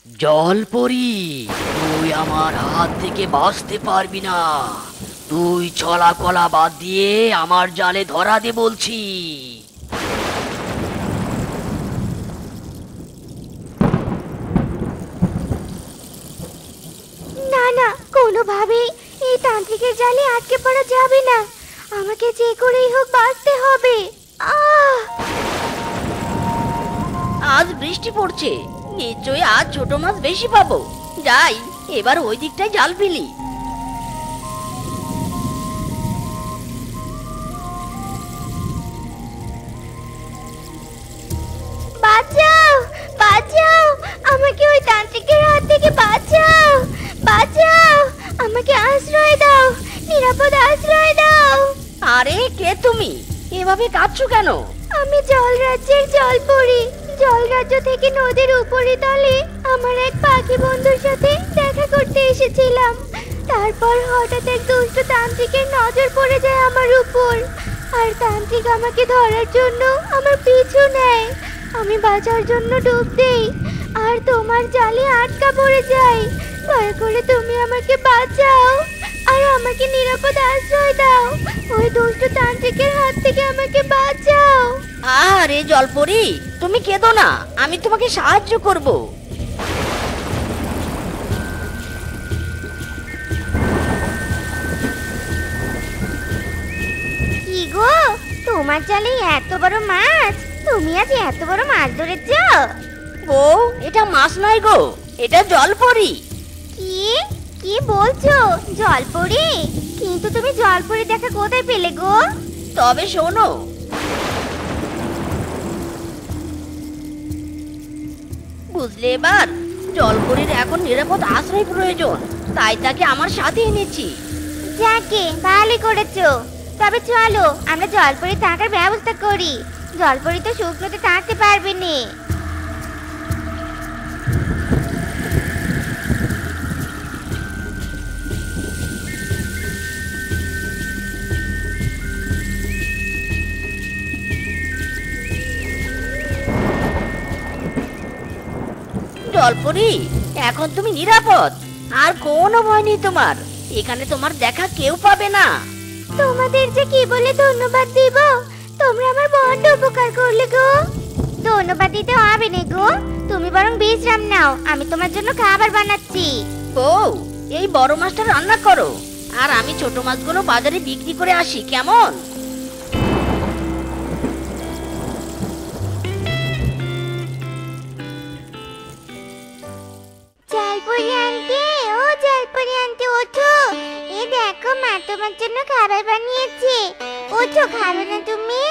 জলপরি, তুই আমার হাত থেকে বাঁচতে পারবি না। তুই ছলা কলা বাদ দিয়ে আমার জালে ধরা দে বলছি। না না, কোনোভাবেই এই তান্ত্রিকের জালে আটকে পড়া যাবে না। আমাকে যে করেই হোক বাঁচতে হবে। আহ! আজ বৃষ্টি পড়ছে, নিশ্চয়ই আজ ছোট মাছ বেশি পাবো। যাই, এবার ওই দিকটায় জাল ফেলি। বাঁচাও, বাঁচাও, আমাকে ওই তান্ত্রিকের হাত থেকে বাঁচাও, বাঁচাও, আমাকে আশ্রয় দাও, নিরাপদ আশ্রয় দাও। আরে কে তুমি? এভাবে কাঁদছো কেন? আমি জলরাজ্যের জলপরি। জলরাজ্য থেকে নদীর উপরিতলে আমার এক পাখি বন্ধুর সাথে দেখা করতে এসেছিলাম। তারপর হঠাৎ এক দুষ্ট তান্ত্রিকের নজর পড়ে যায় আমার উপর, আর তান্ত্রিক আমাকে ধরার জন্য আমার পিছু নেয়। আমি বাঁচার জন্য ডুব দেই, আর তোমার জালে আটকা পড়ে যাই। দয়া করে তুমি আমাকে বাঁচাও, আর আমাকে নিরাপদ আশ্রয় দাও। ওই দুষ্ট তান্ত্রিকের হাত থেকে আমাকে বাঁচাও। আরে জলপরি, তুমি কেঁদো না, আমি তোমাকে সাহায্য করব। কি গো, তোমার জালে এত বড় মাছ? তুমি আজ এত বড় মাছ ধরেছ? ও, এটা মাছ নয় গো, এটা জলপরি। কি কি বলছো? জলপরি? কিন্তু তুমি জলপরি দেখা কোথায় পেলে গো? তবে শোনো, বুঝলে এবার? জলপরির এখন নিরাপদ আশ্রয় প্রয়োজন, তাই তাকে আমার সাথে এনেছি। যাকে ভালোই করেছো। তবে চলো আমরা জলপরি থাকার ব্যবস্থা করি। জলপরি তো শুকনোতে থাকতে পারবে না। জলপরি, এখন তুমি নিরাপদ, আর কোনো ভয় নেই তোমার। এখানে তোমার দেখা কেউ পাবে না। তোমাদের যে কি বলে ধন্যবাদ দিব। তোমরা আমার বড্ড উপকার করলে গো। ধন্যবাদ দিতে হবে না গো, তুমি বরং বিশ্রাম নাও। আমি তোমার জন্য খাবার বানাচ্ছি। ও, এই বড় মাছটা রান্না করো, আর আমি ছোট মাছগুলো বাজারে বিক্রি করে আসি, কেমন? জলপরি আন্টি, ও জলপরি আন্টি ওঠো। এই দেখো মা তোমার জন্য খাবার বানিয়েছে। ওঠো, খাবে না তুমি?